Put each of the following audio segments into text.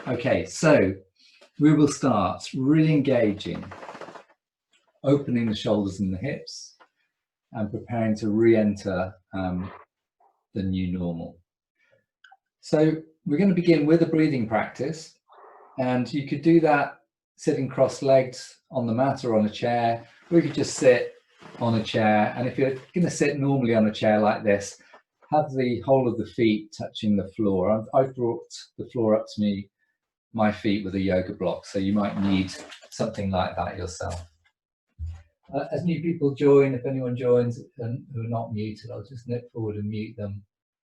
Okay, so we will start really engaging, opening the shoulders and the hips, and preparing to re-enter the new normal. So we're going to begin with a breathing practice, and you could do that sitting cross-legged on the mat or on a chair, or you could just sit on a chair. And if you're going to sit normally on a chair like this, have the whole of the feet touching the floor. I've brought the floor up to my feet with a yoga block, so you might need something like that yourself. As new people join, if anyone joins and who are not muted, I'll just nip forward and mute them,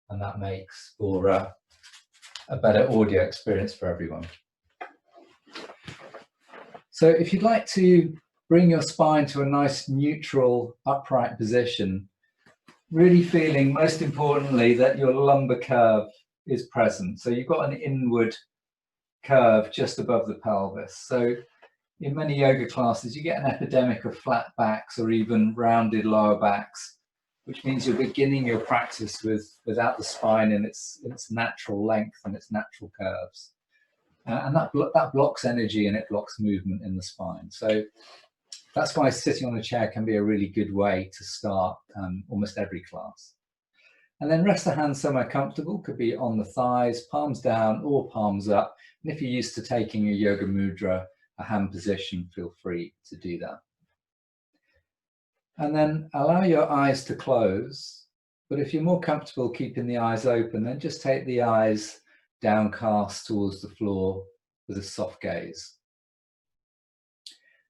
and that makes for a better audio experience for everyone. So if you'd like to bring your spine to a nice neutral upright position, really feeling most importantly that your lumbar curve is present. So you've got an inward curve just above the pelvis. So in many yoga classes, you get an epidemic of flat backs or even rounded lower backs, which means you're beginning your practice without the spine in its natural length and its natural curves. And that blocks energy and it blocks movement in the spine. So that's why sitting on a chair can be a really good way to start almost every class. And then rest the hands somewhere comfortable, could be on the thighs, palms down or palms up. And if you're used to taking a yoga mudra, a hand position, feel free to do that. And then allow your eyes to close. But if you're more comfortable keeping the eyes open, then just take the eyes downcast towards the floor with a soft gaze.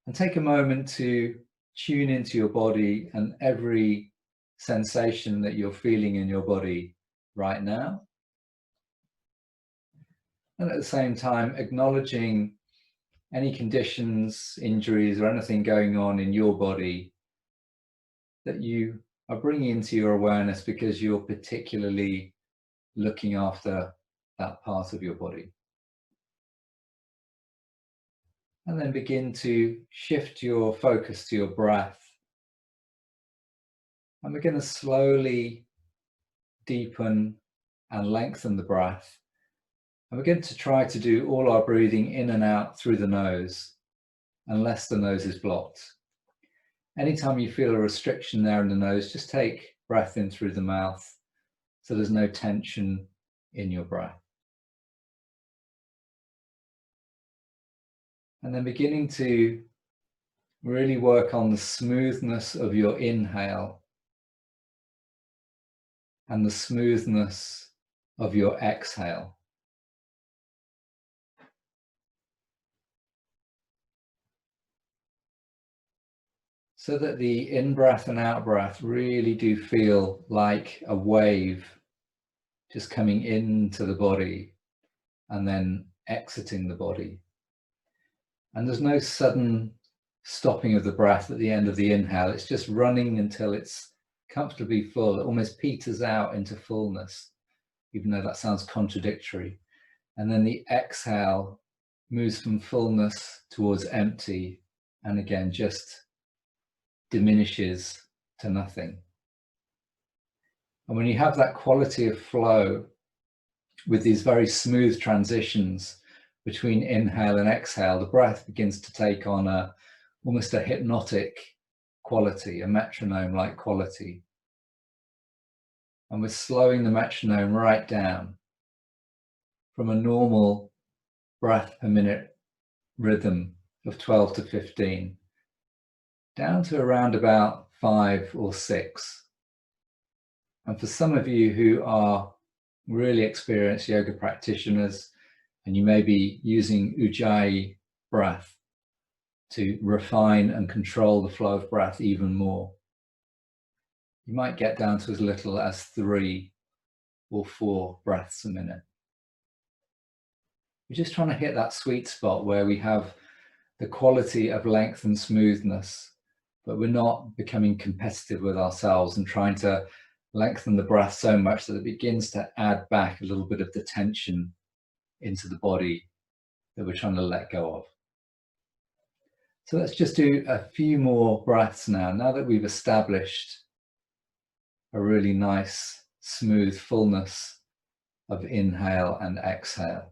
And take a moment to tune into your body and every sensation that you're feeling in your body right now. And at the same time, acknowledging any conditions, injuries, or anything going on in your body that you are bringing into your awareness because you're particularly looking after that part of your body. And then begin to shift your focus to your breath. And we're going to slowly deepen and lengthen the breath. And we're going to try to do all our breathing in and out through the nose, unless the nose is blocked. Anytime you feel a restriction there in the nose, just take breath in through the mouth so there's no tension in your breath. And then beginning to really work on the smoothness of your inhale and the smoothness of your exhale. So that the in-breath and out-breath really do feel like a wave just coming into the body and then exiting the body. And there's no sudden stopping of the breath at the end of the inhale. It's just running until it's comfortably full. It almost peters out into fullness, even though that sounds contradictory. And then the exhale moves from fullness towards empty, and again, just diminishes to nothing. And when you have that quality of flow with these very smooth transitions between inhale and exhale, the breath begins to take on almost a hypnotic quality, a metronome-like quality. And we're slowing the metronome right down from a normal breath per minute rhythm of 12 to 15 down to around about 5 or 6. And for some of you who are really experienced yoga practitioners, and you may be using Ujjayi breath to refine and control the flow of breath even more, you might get down to as little as 3 or 4 breaths a minute. We're just trying to hit that sweet spot where we have the quality of length and smoothness, but we're not becoming competitive with ourselves and trying to lengthen the breath so much that it begins to add back a little bit of the tension into the body that we're trying to let go of. So let's just do a few more breaths now that we've established a really nice, smooth fullness of inhale and exhale.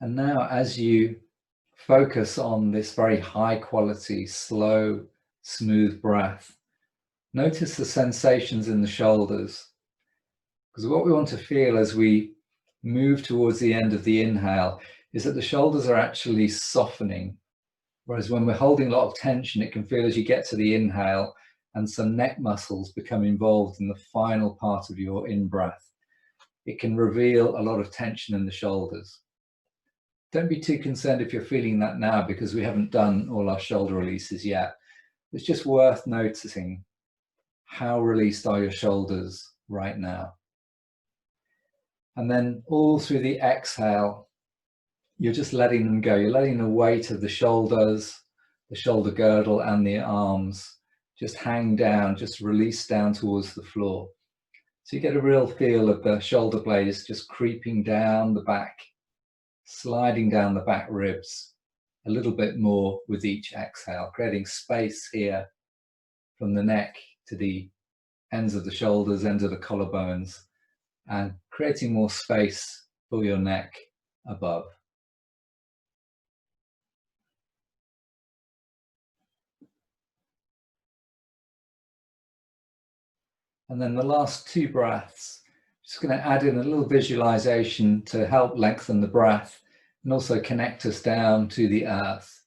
And now as you focus on this very high quality, slow, smooth breath, notice the sensations in the shoulders. Because what we want to feel as we move towards the end of the inhale is that the shoulders are actually softening. Whereas when we're holding a lot of tension, it can feel as you get to the inhale and some neck muscles become involved in the final part of your in-breath. It can reveal a lot of tension in the shoulders. Don't be too concerned if you're feeling that now, because we haven't done all our shoulder releases yet. It's just worth noticing how released are your shoulders right now. And then all through the exhale, you're just letting them go. You're letting the weight of the shoulders, the shoulder girdle and the arms just hang down, just release down towards the floor. So you get a real feel of the shoulder blades just creeping down the back, sliding down the back ribs a little bit more with each exhale, creating space here from the neck to the ends of the shoulders, ends of the collarbones, and creating more space for your neck above. And then the last two breaths, just going to add in a little visualization to help lengthen the breath and also connect us down to the earth.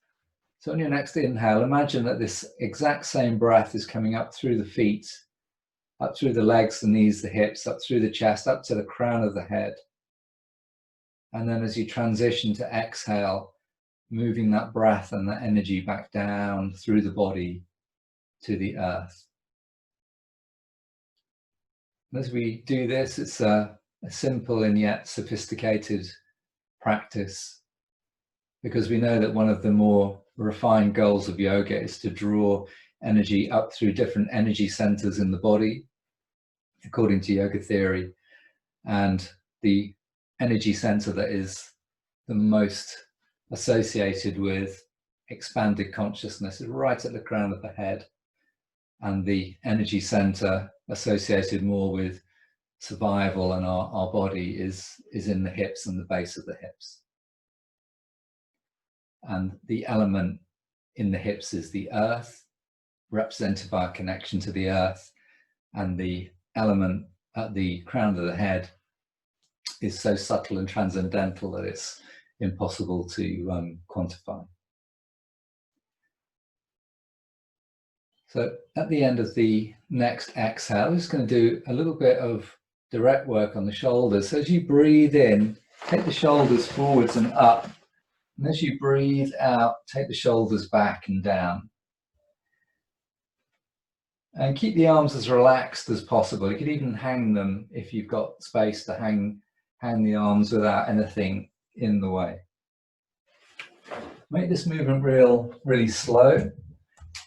So on your next inhale, imagine that this exact same breath is coming up through the feet, up through the legs, the knees, the hips, up through the chest, up to the crown of the head. And then as you transition to exhale, moving that breath and that energy back down through the body to the earth. And as we do this, it's a simple and yet sophisticated practice, because we know that one of the more refined goals of yoga is to draw energy up through different energy centers in the body, according to yoga theory. And the energy center that is the most associated with expanded consciousness is right at the crown of the head. And the energy center associated more with survival and our body is in the hips and the base of the hips. And the element in the hips is the earth, represented by a connection to the earth. And the element at the crown of the head is so subtle and transcendental that it's impossible to quantify. So at the end of the next exhale, I'm just going to do a little bit of direct work on the shoulders. So as you breathe in, take the shoulders forwards and up. And as you breathe out, take the shoulders back and down. And keep the arms as relaxed as possible. You could even hang them if you've got space to hang the arms without anything in the way. Make this movement really slow.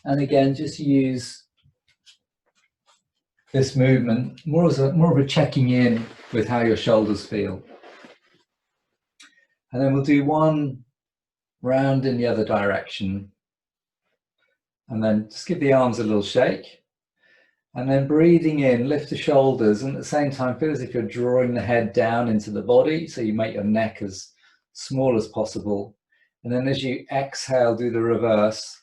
And again, just use this movement more of a checking in with how your shoulders feel. And then we'll do one round in the other direction. And then just give the arms a little shake. And then breathing in, lift the shoulders, and at the same time feel as if you're drawing the head down into the body, so you make your neck as small as possible. And then as you exhale, do the reverse.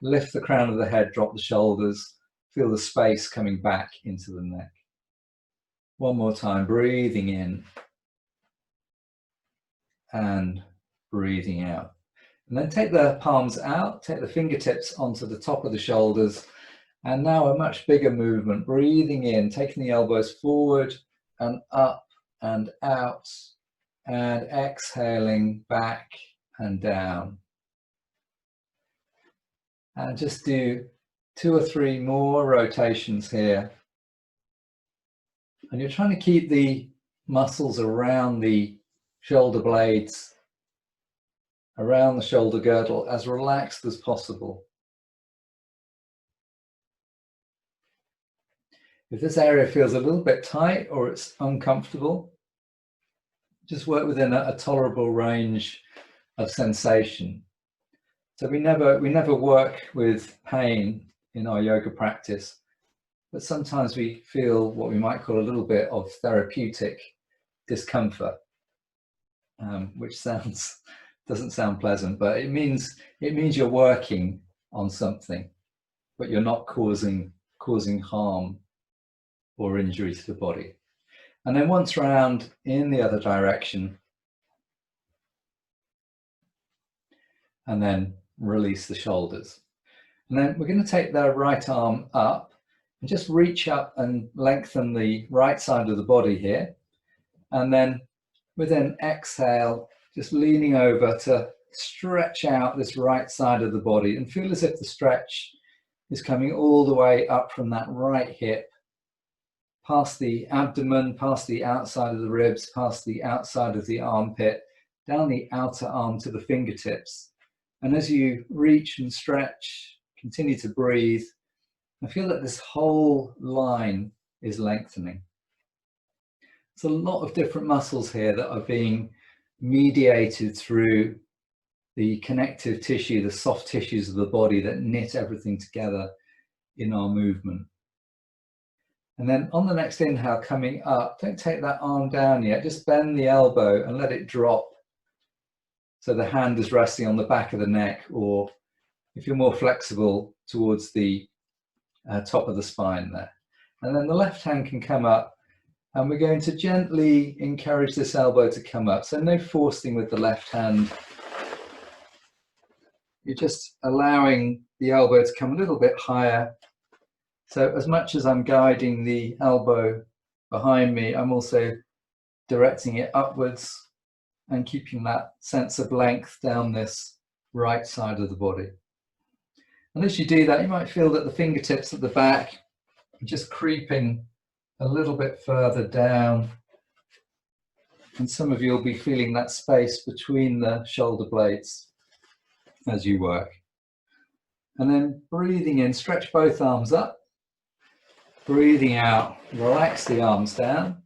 Lift the crown of the head, drop the shoulders, feel the space coming back into the neck. One more time, breathing in and breathing out. And then take the palms out, take the fingertips onto the top of the shoulders. And now a much bigger movement, breathing in, taking the elbows forward and up and out, and exhaling back and down. And just do 2 or 3 more rotations here. And you're trying to keep the muscles around the shoulder blades, around the shoulder girdle, as relaxed as possible. If this area feels a little bit tight or it's uncomfortable, just work within a tolerable range of sensation. So we never work with pain in our yoga practice, but sometimes we feel what we might call a little bit of therapeutic discomfort. which doesn't sound pleasant, but it means you're working on something, but you're not causing harm or injury to the body. And then once round in the other direction, and then release the shoulders. And then we're going to take the right arm up and just reach up and lengthen the right side of the body here. And then with an exhale, just leaning over to stretch out this right side of the body and feel as if the stretch is coming all the way up from that right hip, past the abdomen, past the outside of the ribs, past the outside of the armpit, down the outer arm to the fingertips. And as you reach and stretch, continue to breathe, and feel that this whole line is lengthening. There's a lot of different muscles here that are being mediated through the connective tissue, the soft tissues of the body that knit everything together in our movement. And then on the next inhale, coming up, don't take that arm down yet, just bend the elbow and let it drop. So the hand is resting on the back of the neck, or if you're more flexible, towards the top of the spine there. And then the left hand can come up, and we're going to gently encourage this elbow to come up. So no forcing with the left hand. You're just allowing the elbow to come a little bit higher. So as much as I'm guiding the elbow behind me, I'm also directing it upwards and keeping that sense of length down this right side of the body. And as you do that, you might feel that the fingertips at the back are just creeping a little bit further down. And some of you will be feeling that space between the shoulder blades as you work. And then breathing in, stretch both arms up. Breathing out, relax the arms down.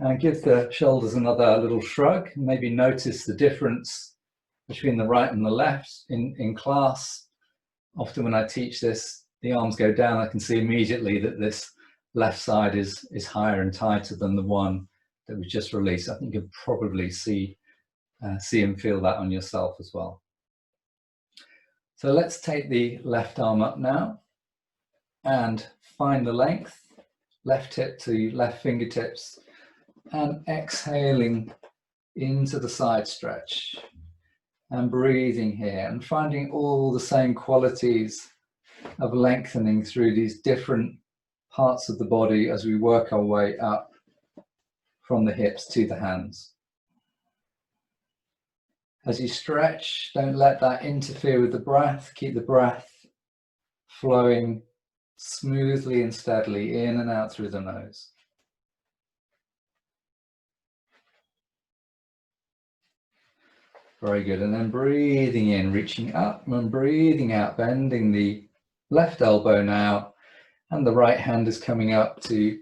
And give the shoulders another little shrug. Maybe notice the difference between the right and the left. In class, often when I teach this, the arms go down. I can see immediately that this left side is higher and tighter than the one that we just released. I think you can probably see and feel that on yourself as well. So let's take the left arm up now and find the length, left hip to left fingertips, and exhaling into the side stretch and breathing here and finding all the same qualities of lengthening through these different parts of the body as we work our way up from the hips to the hands. As you stretch, don't let that interfere with the breath. Keep the breath flowing smoothly and steadily in and out through the nose. Very good. And then breathing in, reaching up, and breathing out, bending the left elbow now, and the right hand is coming up to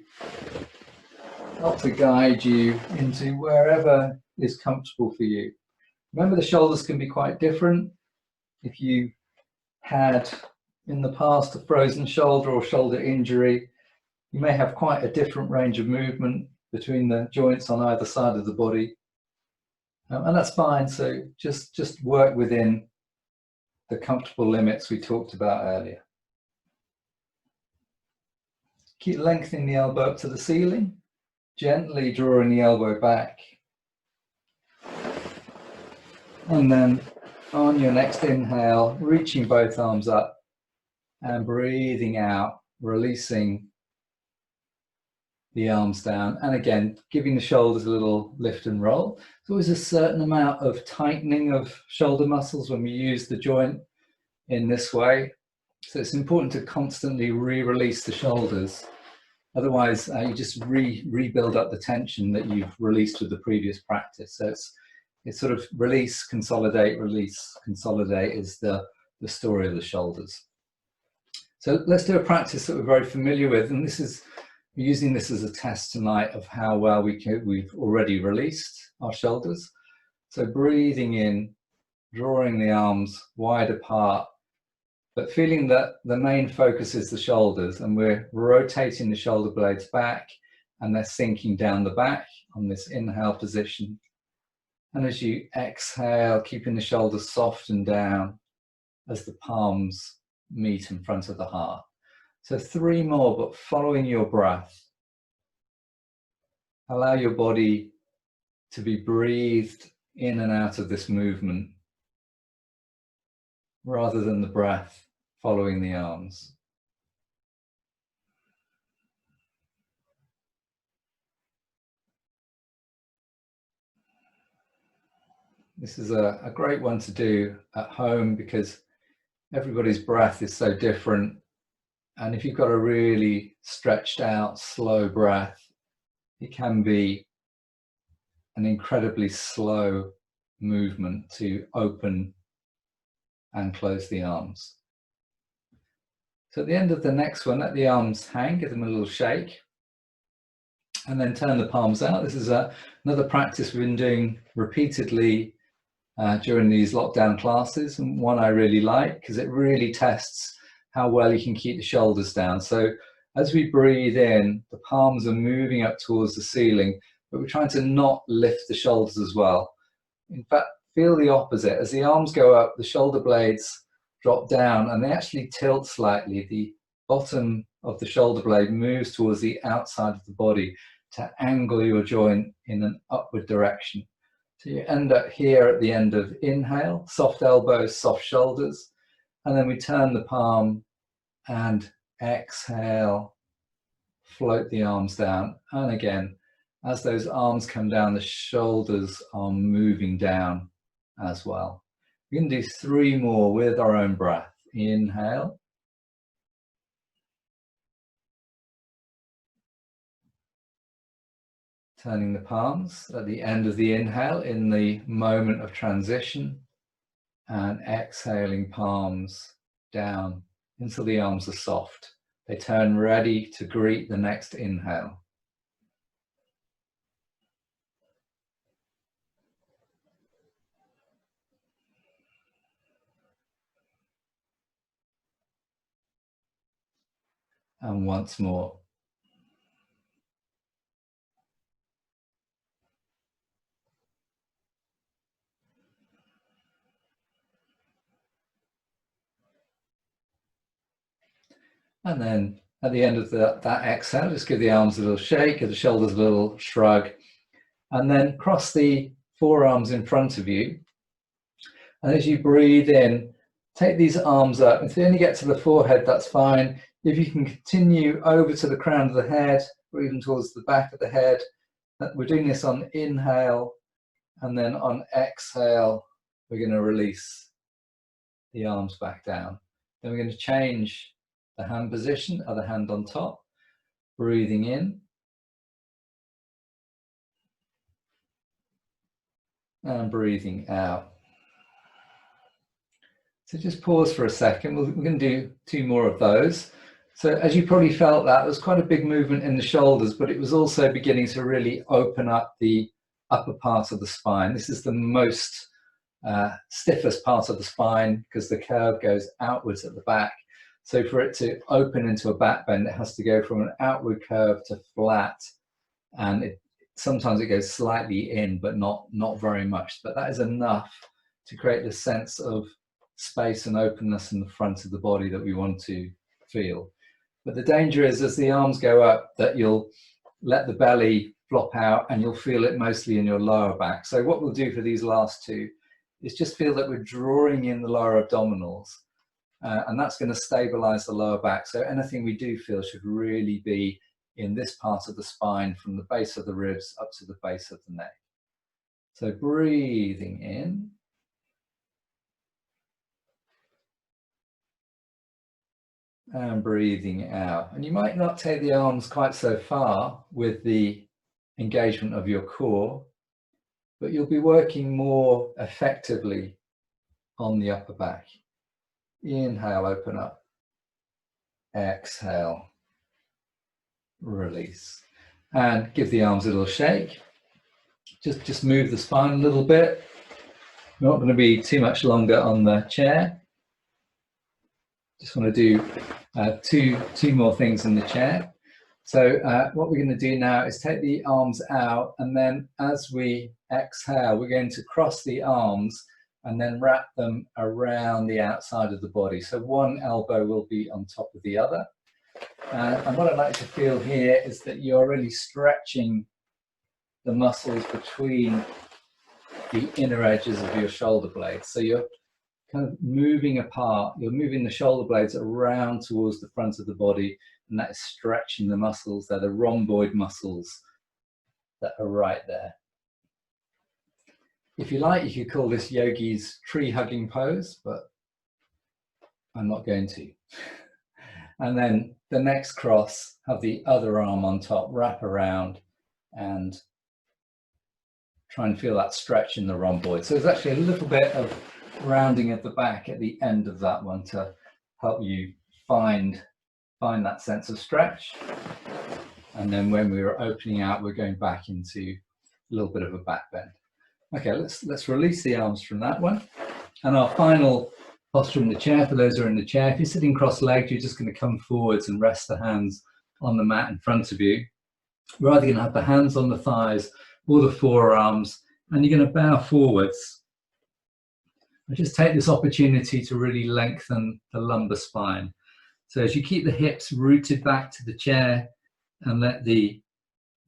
help to guide you into wherever is comfortable for you. Remember, the shoulders can be quite different. If you had in the past a frozen shoulder or shoulder injury, you may have quite a different range of movement between the joints on either side of the body. And that's fine, so just work within the comfortable limits we talked about earlier. Keep lengthening the elbow up to the ceiling, gently drawing the elbow back. And then on your next inhale, reaching both arms up and breathing out, releasing the arms down, and again giving the shoulders a little lift and roll. There's always a certain amount of tightening of shoulder muscles when we use the joint in this way, so it's important to constantly re-release the shoulders. Otherwise you just rebuild up the tension that you've released with the previous practice. So it's sort of release, consolidate is the story of the shoulders. So let's do a practice that we're very familiar with, and we're using this as a test tonight of how well we've already released our shoulders. So breathing in, drawing the arms wide apart, but feeling that the main focus is the shoulders, and we're rotating the shoulder blades back, and they're sinking down the back on this inhale position. And as you exhale, keeping the shoulders soft and down as the palms meet in front of the heart. So 3 more, but following your breath. Allow your body to be breathed in and out of this movement rather than the breath following the arms. This is a great one to do at home because everybody's breath is so different. And if you've got a really stretched out, slow breath, it can be an incredibly slow movement to open and close the arms. So at the end of the next one, let the arms hang, give them a little shake, and then turn the palms out. This is another practice we've been doing repeatedly during these lockdown classes, and one I really like because it really tests how well you can keep the shoulders down. So as we breathe in, the palms are moving up towards the ceiling, but we're trying to not lift the shoulders as well. In fact, feel the opposite. As the arms go up, the shoulder blades drop down and they actually tilt slightly. The bottom of the shoulder blade moves towards the outside of the body to angle your joint in an upward direction. So you end up here at the end of inhale, soft elbows, soft shoulders, and then we turn the palm and exhale, float the arms down. And again, as those arms come down, the shoulders are moving down as well. We can do 3 more with our own breath. Inhale. Turning the palms at the end of the inhale in the moment of transition, and exhaling palms down until the arms are soft. They turn ready to greet the next inhale. And once more. And then at the end of that exhale, just give the arms a little shake, give the shoulders a little shrug, and then cross the forearms in front of you. And as you breathe in, take these arms up. If you only get to the forehead, that's fine. If you can continue over to the crown of the head, or even towards the back of the head, we're doing this on inhale, and then on exhale, we're going to release the arms back down. Then we're going to change the hand position, other hand on top, breathing in, and breathing out. So just pause for a second. We're going to do 2 more of those. So as you probably felt, that was quite a big movement in the shoulders, but it was also beginning to really open up the upper part of the spine. This is the most stiffest part of the spine because the curve goes outwards at the back. So for it to open into a back bend, it has to go from an outward curve to flat, and sometimes it goes slightly in, but not very much. But that is enough to create the sense of space and openness in the front of the body that we want to feel. But the danger is, as the arms go up, that you'll let the belly flop out and you'll feel it mostly in your lower back. So what we'll do for these last 2 is just feel that we're drawing in the lower abdominals, and that's going to stabilize the lower back. So anything we do feel should really be in this part of the spine, from the base of the ribs up to the base of the neck. So breathing in. And breathing out. And you might not take the arms quite so far with the engagement of your core, but you'll be working more effectively on the upper back. Inhale, open up. Exhale, release. And give the arms a little shake. Just move the spine a little bit. We're not going to be too much longer on the chair. Just want to do two more things in the chair. So what we're going to do now is take the arms out, and then as we exhale, we're going to cross the arms and then wrap them around the outside of the body. So one elbow will be on top of the other. And what I'd like to feel here is that you're really stretching the muscles between the inner edges of your shoulder blades. So you're kind of moving apart, you're moving the shoulder blades around towards the front of the body, and that is stretching the muscles. They're the rhomboid muscles that are right there. If you like, you could call this yogi's tree hugging pose, but I'm not going to. And then the next cross, have the other arm on top, wrap around and try and feel that stretch in the rhomboid. So there's actually a little bit of rounding at the back at the end of that one to help you find that sense of stretch. And then when we're opening out, we're going back into a little bit of a back bend. Okay, let's release the arms from that one. And our final posture in the chair, for those who are in the chair, if you're sitting cross-legged, you're just going to come forwards and rest the hands on the mat in front of you. We're either going to have the hands on the thighs or the forearms, and you're going to bow forwards. I just take this opportunity to really lengthen the lumbar spine. So as you keep the hips rooted back to the chair and let the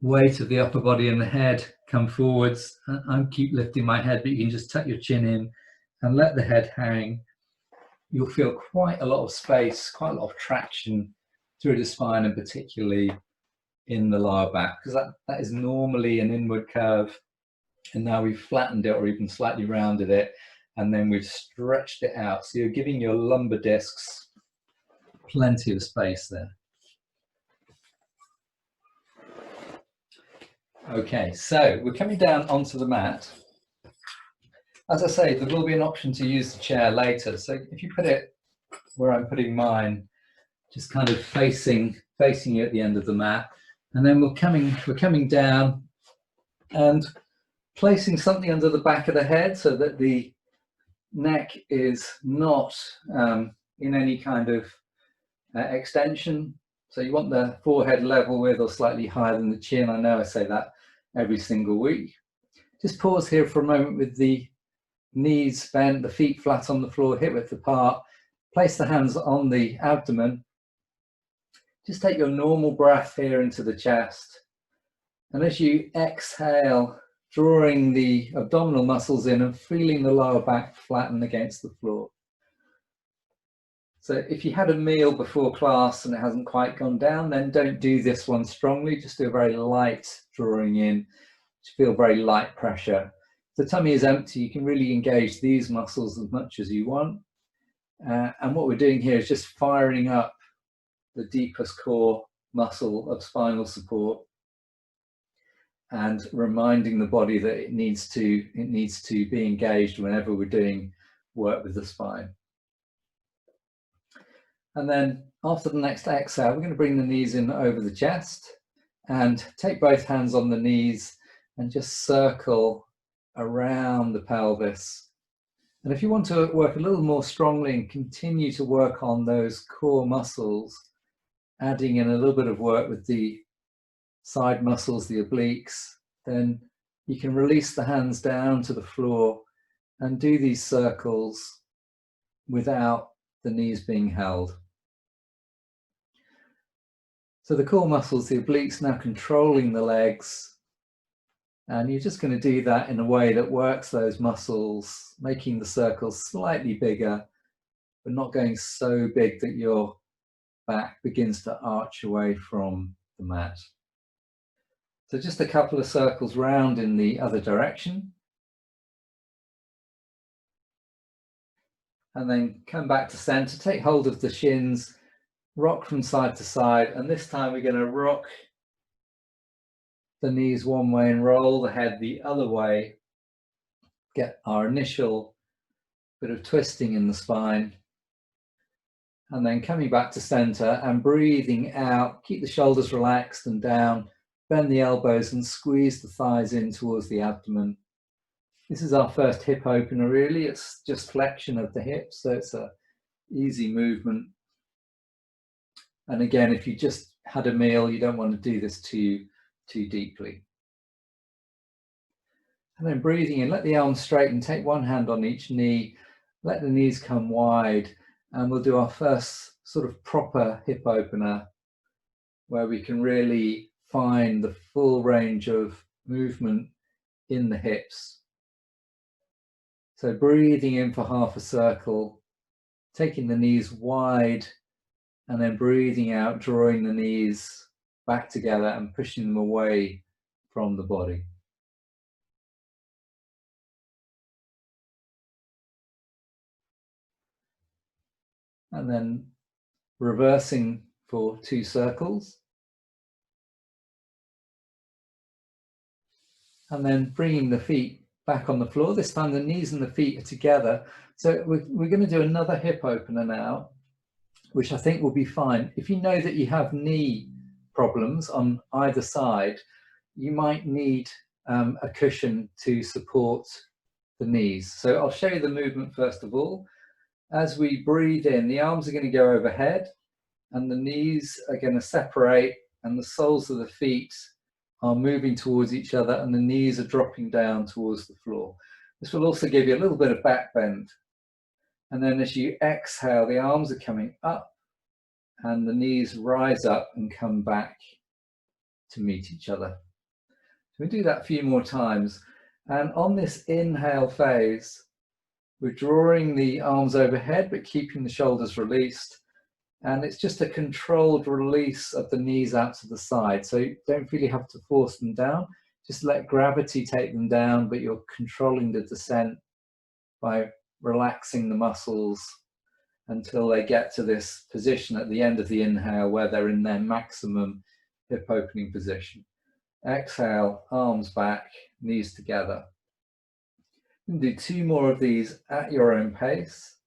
weight of the upper body and the head come forwards, I keep lifting my head, but you can just tuck your chin in and let the head hang. You'll feel quite a lot of space, quite a lot of traction through the spine, and particularly in the lower back, because that is normally an inward curve, and now we've flattened it or even slightly rounded it, and then we've stretched it out. So you're giving your lumbar discs plenty of space there. Okay, so we're coming down onto the mat. As I say, there will be an option to use the chair later. So if you put it where I'm putting mine, just kind of facing you at the end of the mat, and then we're coming down and placing something under the back of the head so that the neck is not in any kind of extension. So you want the forehead level with or slightly higher than the chin. I know I say that every single week. Just pause here for a moment with the knees bent, the feet flat on the floor, hip width apart. Place the hands on the abdomen. Just take your normal breath here into the chest. And as you exhale, drawing the abdominal muscles in and feeling the lower back flatten against the floor. So if you had a meal before class and it hasn't quite gone down, then don't do this one strongly. Just do a very light drawing in to feel very light pressure. If the tummy is empty, you can really engage these muscles as much as you want. And what we're doing here is just firing up the deepest core muscle of spinal support and reminding the body that it needs to be engaged whenever we're doing work with the spine. And then after the next exhale, we're going to bring the knees in over the chest and take both hands on the knees and just circle around the pelvis. And if you want to work a little more strongly and continue to work on those core muscles, adding in a little bit of work with the side muscles, the obliques, then you can release the hands down to the floor and do these circles without the knees being held. So the core muscles, the obliques, now controlling the legs, and you're just going to do that in a way that works those muscles, making the circles slightly bigger, but not going so big that your back begins to arch away from the mat. So just a couple of circles round in the other direction. And then come back to center, take hold of the shins, rock from side to side, and this time we're going to rock the knees one way and roll the head the other way. Get our initial bit of twisting in the spine. And then coming back to center and breathing out, keep the shoulders relaxed and down, bend the elbows and squeeze the thighs in towards the abdomen. This is our first hip opener really, it's just flexion of the hips, so it's an easy movement. And again, if you just had a meal, you don't want to do this too deeply. And then breathing in, let the arms straighten, take one hand on each knee, let the knees come wide, and we'll do our first sort of proper hip opener where we can really find the full range of movement in the hips. So breathing in for half a circle, taking the knees wide, and then breathing out, drawing the knees back together and pushing them away from the body. And then reversing for 2 circles. And then bringing the feet back on the floor. This time the knees and the feet are together. So we're going to do another hip opener now, which I think will be fine. If you know that you have knee problems on either side, you might need a cushion to support the knees. So I'll show you the movement first of all. As we breathe in, the arms are going to go overhead and the knees are going to separate and the soles of the feet are moving towards each other and the knees are dropping down towards the floor. This will also give you a little bit of back bend. And then as you exhale, the arms are coming up and the knees rise up and come back to meet each other. So we do that a few more times. And on this inhale phase, we're drawing the arms overhead, but keeping the shoulders released. And it's just a controlled release of the knees out to the side. So you don't really have to force them down. Just let gravity take them down, but you're controlling the descent by relaxing the muscles until they get to this position at the end of the inhale where they're in their maximum hip opening position. Exhale, arms back, knees together. You can do 2 more of these at your own pace.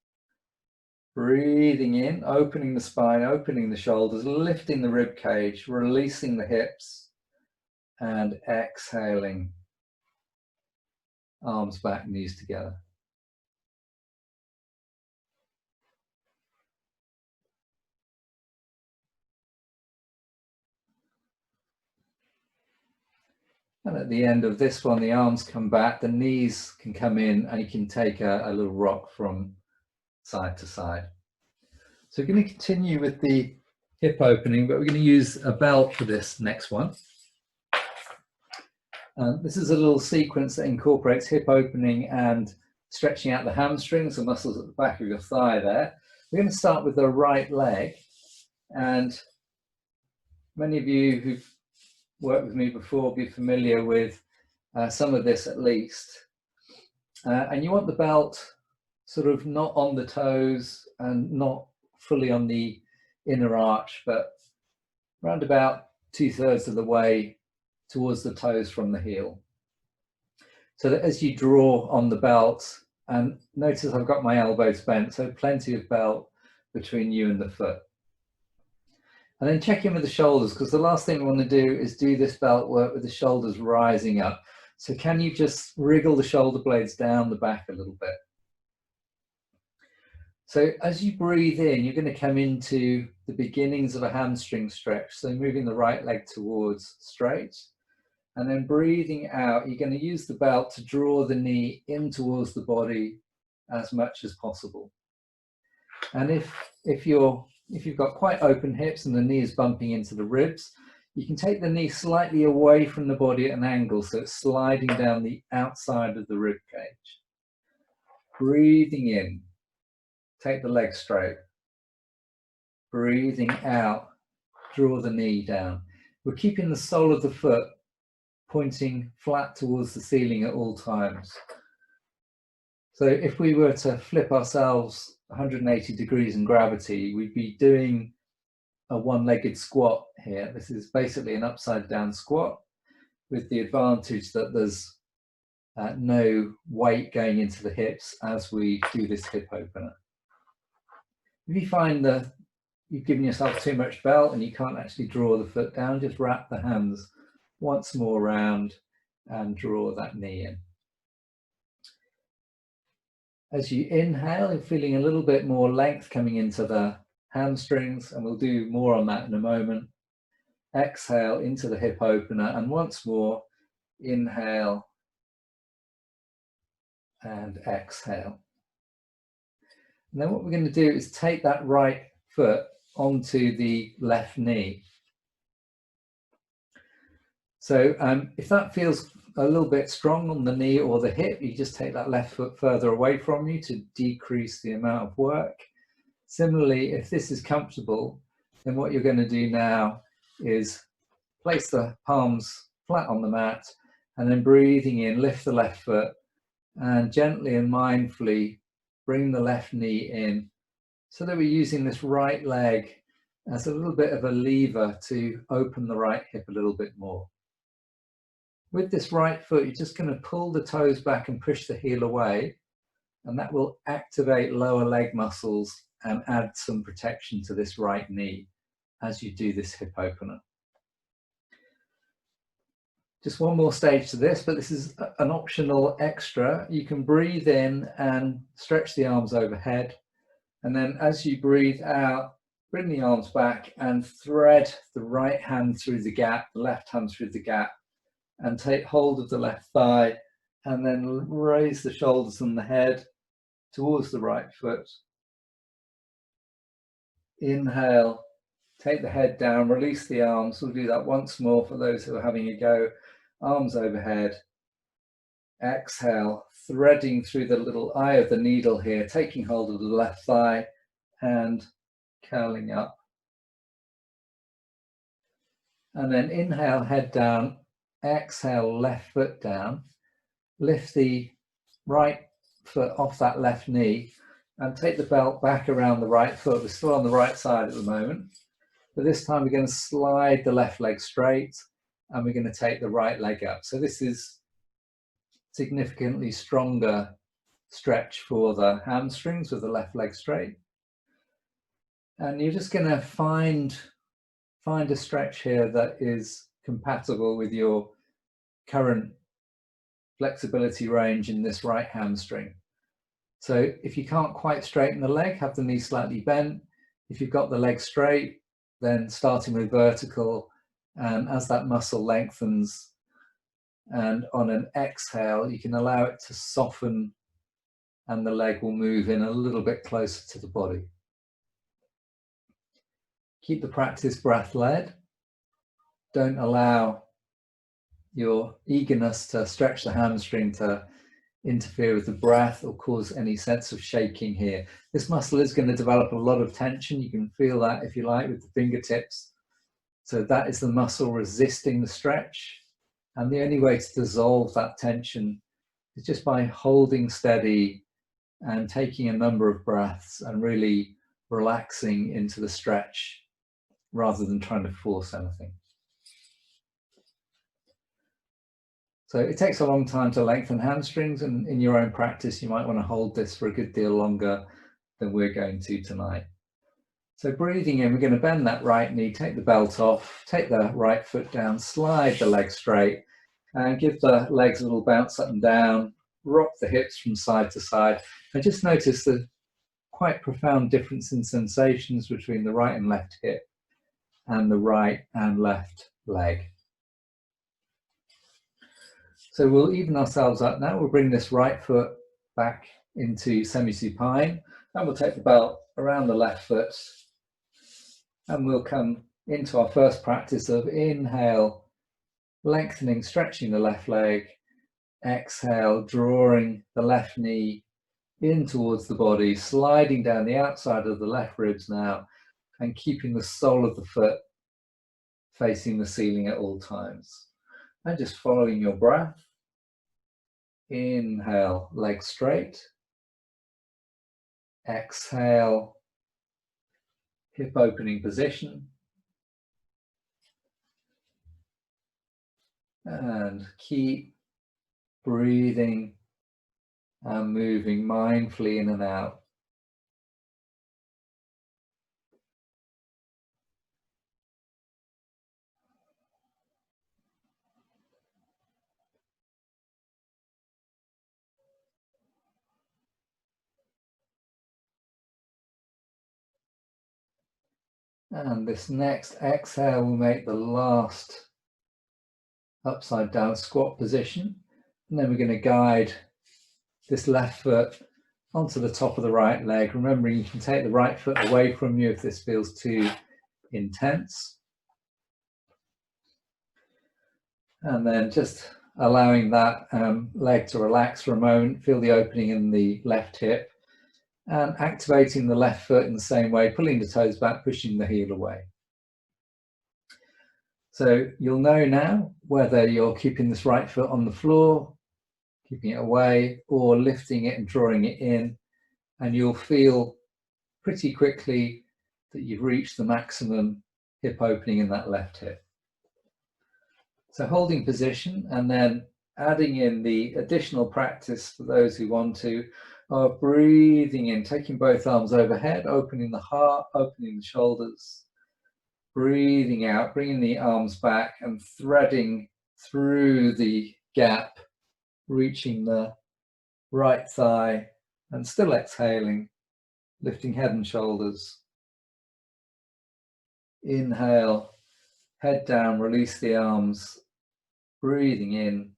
Breathing in, opening the spine, opening the shoulders, lifting the rib cage, releasing the hips, and exhaling, arms back, knees together. And at the end of this one, the arms come back, the knees can come in, and you can take a little rock from side to side. So we're going to continue with the hip opening, but we're going to use a belt for this next one. This is a little sequence that incorporates hip opening and stretching out the hamstrings, the muscles at the back of your thigh there. We're going to start with the right leg, and many of you who've worked with me before will be familiar with some of this at least. And you want the belt sort of not on the toes and not fully on the inner arch, but round about 2/3 of the way towards the toes from the heel. So that as you draw on the belt, and notice I've got my elbows bent, so plenty of belt between you and the foot. And then check in with the shoulders, because the last thing we want to do is do this belt work with the shoulders rising up. So can you just wriggle the shoulder blades down the back a little bit? So as you breathe in, you're going to come into the beginnings of a hamstring stretch. So moving the right leg towards straight. And then breathing out, you're going to use the belt to draw the knee in towards the body as much as possible. And if you've got quite open hips and the knee is bumping into the ribs, you can take the knee slightly away from the body at an angle, so it's sliding down the outside of the rib cage. Breathing in, take the leg straight. Breathing out, draw the knee down. We're keeping the sole of the foot pointing flat towards the ceiling at all times. So if we were to flip ourselves 180 degrees in gravity, we'd be doing a one-legged squat here. This is basically an upside down squat with the advantage that there's no weight going into the hips as we do this hip opener. If you find that you've given yourself too much belt and you can't actually draw the foot down, just wrap the hands once more around and draw that knee in. As you inhale, you're feeling a little bit more length coming into the hamstrings, and we'll do more on that in a moment. Exhale into the hip opener, and once more, inhale and exhale. And then what we're going to do is take that right foot onto the left knee. So if that feels a little bit strong on the knee or the hip, you just take that left foot further away from you to decrease the amount of work. Similarly, if this is comfortable, then what you're going to do now is place the palms flat on the mat and then breathing in, lift the left foot and gently and mindfully bring the left knee in so that we're using this right leg as a little bit of a lever to open the right hip a little bit more. With this right foot, you're just going to pull the toes back and push the heel away, and that will activate lower leg muscles and add some protection to this right knee as you do this hip opener. Just one more stage to this, but this is an optional extra. You can breathe in and stretch the arms overhead, and then as you breathe out, bring the arms back and thread the right hand through the gap, the left hand through the gap, and take hold of the left thigh and then raise the shoulders and the head towards the right foot. Inhale, take the head down, release the arms. We'll do that once more for those who are having a go. Arms overhead. Exhale, threading through the little eye of the needle here, taking hold of the left thigh and curling up. And then inhale, head down. Exhale, left foot down. Lift the right foot off that left knee and take the belt back around the right foot. We're still on the right side at the moment, but this time we're going to slide the left leg straight and we're going to take the right leg up. So this is significantly stronger stretch for the hamstrings with the left leg straight. And you're just going to find a stretch here that is compatible with your current flexibility range in this right hamstring. So if you can't quite straighten the leg, have the knee slightly bent. If you've got the leg straight, then starting with vertical, and as that muscle lengthens and on an exhale, you can allow it to soften and the leg will move in a little bit closer to the body. Keep the practice breath led. Don't allow your eagerness to stretch the hamstring to interfere with the breath or cause any sense of shaking here. This muscle is going to develop a lot of tension. You can feel that, if you like, with the fingertips. So that is the muscle resisting the stretch. And the only way to dissolve that tension is just by holding steady and taking a number of breaths and really relaxing into the stretch rather than trying to force anything. So it takes a long time to lengthen hamstrings, and in your own practice, you might want to hold this for a good deal longer than we're going to tonight. So breathing in, we're going to bend that right knee, take the belt off, take the right foot down, slide the leg straight, and give the legs a little bounce up and down, rock the hips from side to side. And just notice the quite profound difference in sensations between the right and left hip and the right and left leg. So we'll even ourselves up now. We'll bring this right foot back into semi-supine, and we'll take the belt around the left foot, and we'll come into our first practice of inhale, lengthening, stretching the left leg, exhale, drawing the left knee in towards the body, sliding down the outside of the left ribs now, and keeping the sole of the foot facing the ceiling at all times. And just following your breath. Inhale, leg straight. Exhale, hip opening position. And keep breathing and moving mindfully in and out. And this next exhale will make the last upside down squat position. And then we're going to guide this left foot onto the top of the right leg. Remembering you can take the right foot away from you if this feels too intense. And then just allowing that leg to relax for a moment, feel the opening in the left hip, and activating the left foot in the same way, pulling the toes back, pushing the heel away. So you'll know now whether you're keeping this right foot on the floor, keeping it away, or lifting it and drawing it in, and you'll feel pretty quickly that you've reached the maximum hip opening in that left hip. So holding position and then adding in the additional practice for those who want to, of breathing in, taking both arms overhead, opening the heart, opening the shoulders, breathing out, bringing the arms back and threading through the gap, reaching the right thigh, and still exhaling, lifting head and shoulders. Inhale, head down, release the arms, breathing in,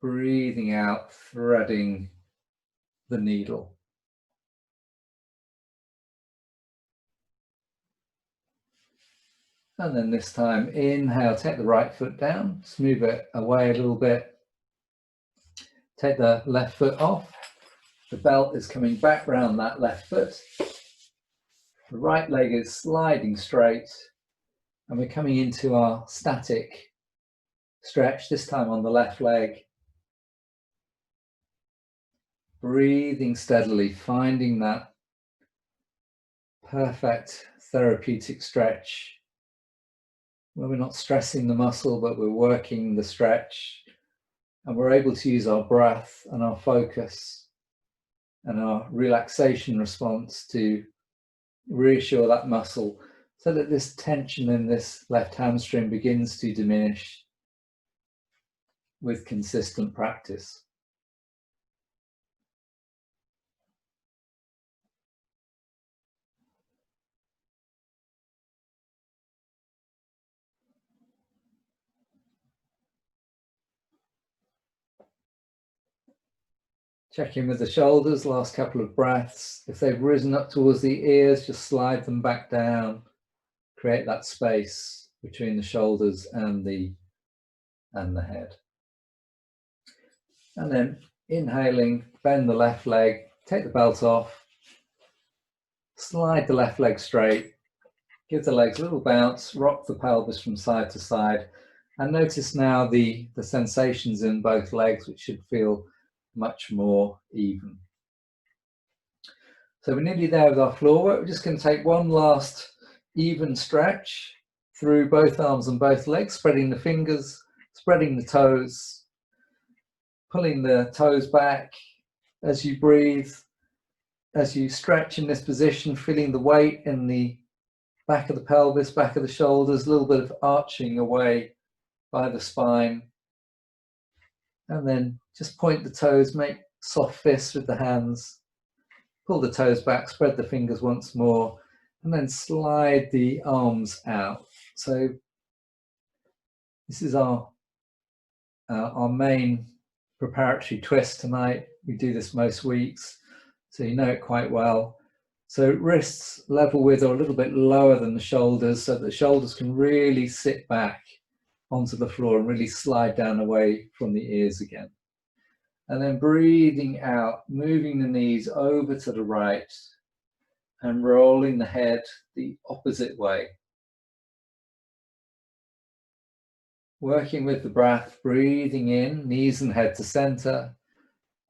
breathing out, threading the needle. And then this time, inhale, take the right foot down, smooth it away a little bit. Take the left foot off. The belt is coming back round that left foot. The right leg is sliding straight. And we're coming into our static stretch, this time on the left leg. Breathing steadily, finding that perfect therapeutic stretch where we're not stressing the muscle, but we're working the stretch, and we're able to use our breath and our focus and our relaxation response to reassure that muscle so that this tension in this left hamstring begins to diminish with consistent practice. Check in with the shoulders, last couple of breaths. If they've risen up towards the ears, just slide them back down. Create that space between the shoulders and the head. And then inhaling, bend the left leg, take the belt off, slide the left leg straight, give the legs a little bounce, rock the pelvis from side to side, and notice now the sensations in both legs, which should feel much more even. So we're nearly there with our floor work. We're just going to take one last even stretch through both arms and both legs, spreading the fingers, spreading the toes, pulling the toes back as you breathe, as you stretch in this position, feeling the weight in the back of the pelvis, back of the shoulders, a little bit of arching away by the spine. And then just point the toes, make soft fists with the hands, pull the toes back, spread the fingers once more, and then slide the arms out. So this is our main preparatory twist tonight. We do this most weeks, so you know it quite well. So wrists level with or a little bit lower than the shoulders, so the shoulders can really sit back onto the floor and really slide down away from the ears again. And then breathing out, moving the knees over to the right and rolling the head the opposite way. Working with the breath, breathing in, knees and head to center,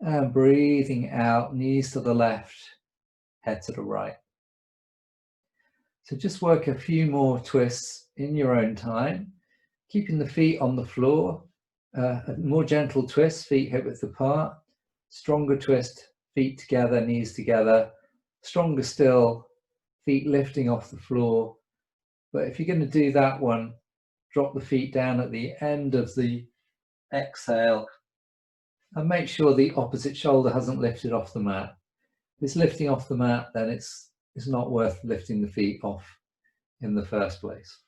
and breathing out, knees to the left, head to the right. So just work a few more twists in your own time, keeping the feet on the floor. A more gentle twist, feet hip width apart. Stronger twist, feet together, knees together. Stronger still, feet lifting off the floor. But if you're going to do that one, drop the feet down at the end of the exhale and make sure the opposite shoulder hasn't lifted off the mat. If it's lifting off the mat, then it's not worth lifting the feet off in the first place.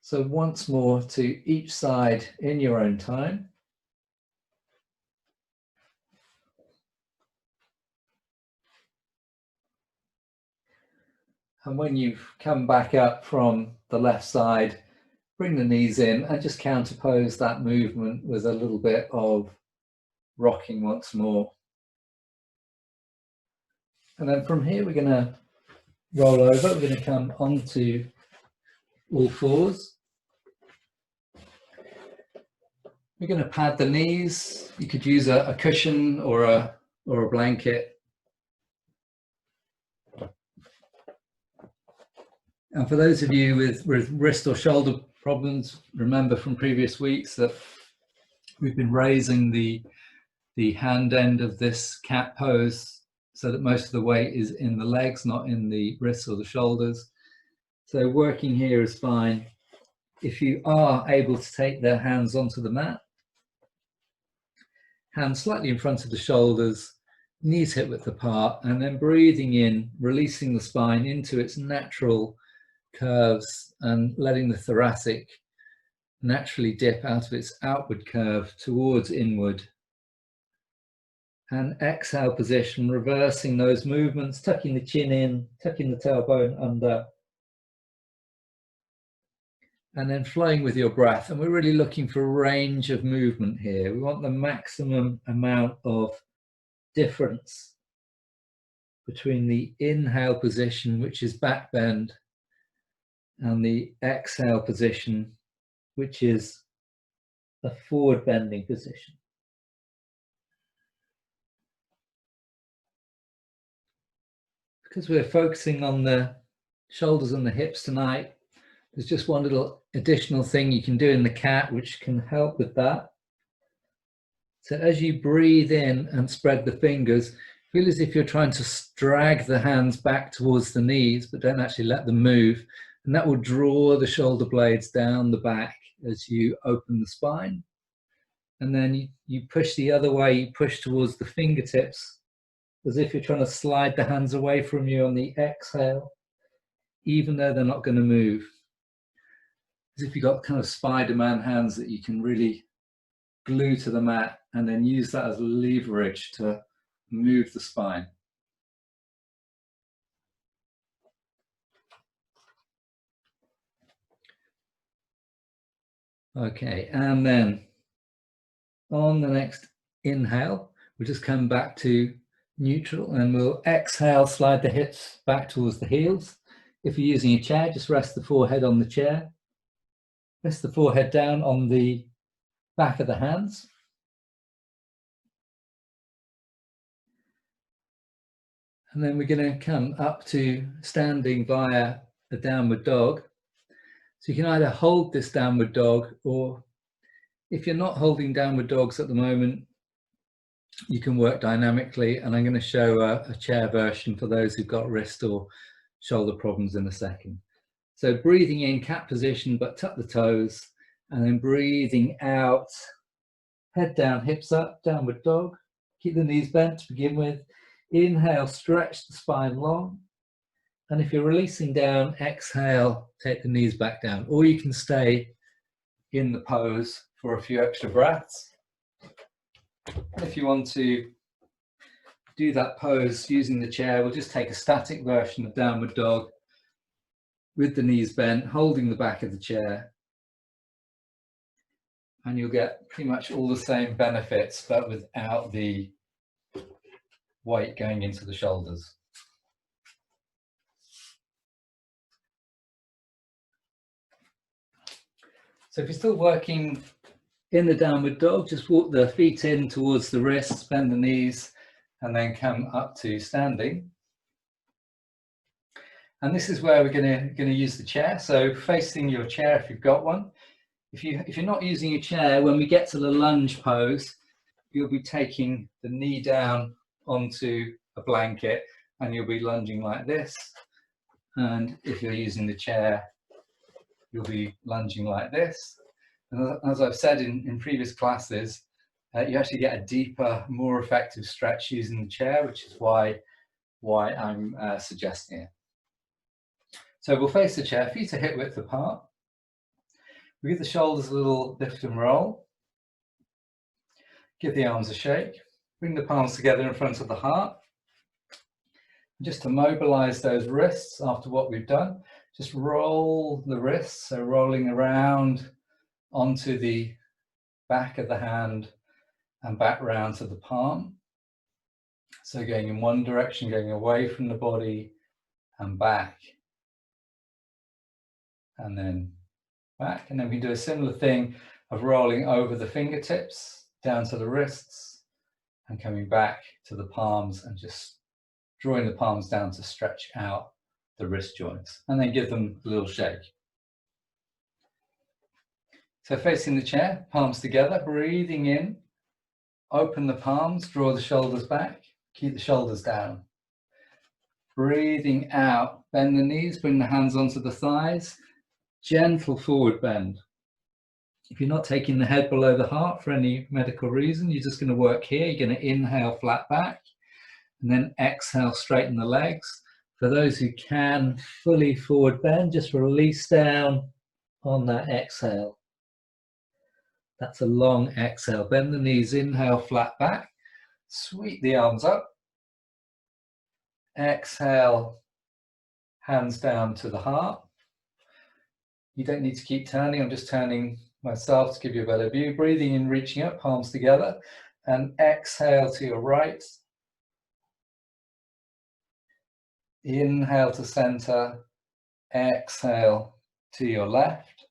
So once more to each side in your own time. And when you've come back up from the left side, bring the knees in and just counterpose that movement with a little bit of rocking once more. And then from here, we're going to roll over. We're going to come onto all fours. We're going to pad the knees. You could use a cushion or a blanket. And for those of you with wrist or shoulder problems, remember from previous weeks that we've been raising the hand end of this cat pose so that most of the weight is in the legs, not in the wrists or the shoulders. So working here is fine. If you are able to take the hands onto the mat, hands slightly in front of the shoulders, knees hip width apart, and then breathing in, releasing the spine into its natural curves and letting the thoracic naturally dip out of its outward curve towards inward. And exhale position, reversing those movements, tucking the chin in, tucking the tailbone under, and then flowing with your breath. And we're really looking for a range of movement here. We want the maximum amount of difference between the inhale position, which is back bend, and the exhale position, which is a forward bending position. Because we're focusing on the shoulders and the hips tonight, there's just one little additional thing you can do in the cat which can help with that. So as you breathe in and spread the fingers, feel as if you're trying to drag the hands back towards the knees, but don't actually let them move. And that will draw the shoulder blades down the back as you open the spine. And then you push the other way, you push towards the fingertips, as if you're trying to slide the hands away from you on the exhale, even though they're not going to move. As if you've got kind of Spider-Man hands that you can really glue to the mat and then use that as leverage to move the spine. Okay, and then on the next inhale, we'll just come back to neutral and we'll exhale, slide the hips back towards the heels. If you're using a chair, just rest the forehead on the chair. Rest the forehead down on the back of the hands. And then we're going to come up to standing via a downward dog. So you can either hold this downward dog, or if you're not holding downward dogs at the moment, you can work dynamically. And I'm going to show a chair version for those who've got wrist or shoulder problems in a second. So breathing in, cat position, but tuck the toes, and then breathing out, head down, hips up, downward dog. Keep the knees bent to begin with. Inhale, stretch the spine long. And if you're releasing down, exhale, take the knees back down. Or you can stay in the pose for a few extra breaths. If you want to do that pose using the chair, we'll just take a static version of downward dog with the knees bent, holding the back of the chair. And you'll get pretty much all the same benefits, but without the weight going into the shoulders. So if you're still working in the downward dog, just walk the feet in towards the wrists, bend the knees, and then come up to standing. And this is where we're going to use the chair. So facing your chair if you've got one. If you're not using a chair, when we get to the lunge pose, you'll be taking the knee down onto a blanket and you'll be lunging like this. And if you're using the chair, you'll be lunging like this. And as I've said in previous classes, you actually get a deeper, more effective stretch using the chair, which is why I'm suggesting it. So we'll face the chair, feet are hip width apart. We give the shoulders a little lift and roll. Give the arms a shake. Bring the palms together in front of the heart. Just to mobilize those wrists after what we've done, just roll the wrists, so rolling around onto the back of the hand and back round to the palm. So going in one direction, going away from the body and back. And then back. And then we do a similar thing of rolling over the fingertips down to the wrists and coming back to the palms and just drawing the palms down to stretch out the wrist joints, and then give them a little shake. So facing the chair, palms together, breathing in, open the palms, draw the shoulders back, keep the shoulders down. Breathing out, bend the knees, bring the hands onto the thighs, gentle forward bend. If you're not taking the head below the heart for any medical reason, you're just going to work here. You're going to inhale, flat back, and then exhale, straighten the legs. For those who can, fully forward bend, just release down on that exhale. That's a long exhale. Bend the knees, inhale, flat back, sweep the arms up. Exhale, hands down to the heart. You don't need to keep turning, I'm just turning myself to give you a better view. Breathing in, reaching up, palms together, and exhale to your right. Inhale to center, exhale to your left.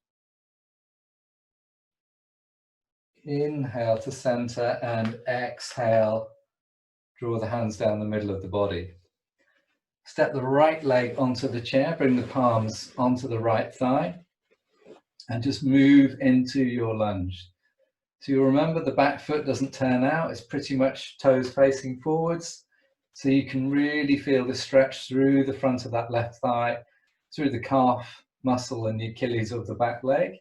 Inhale to center and exhale. Draw the hands down the middle of the body. Step the right leg onto the chair, bring the palms onto the right thigh, and just move into your lunge. So you'll remember the back foot doesn't turn out, it's pretty much toes facing forwards. So you can really feel the stretch through the front of that left thigh, through the calf muscle and the Achilles of the back leg.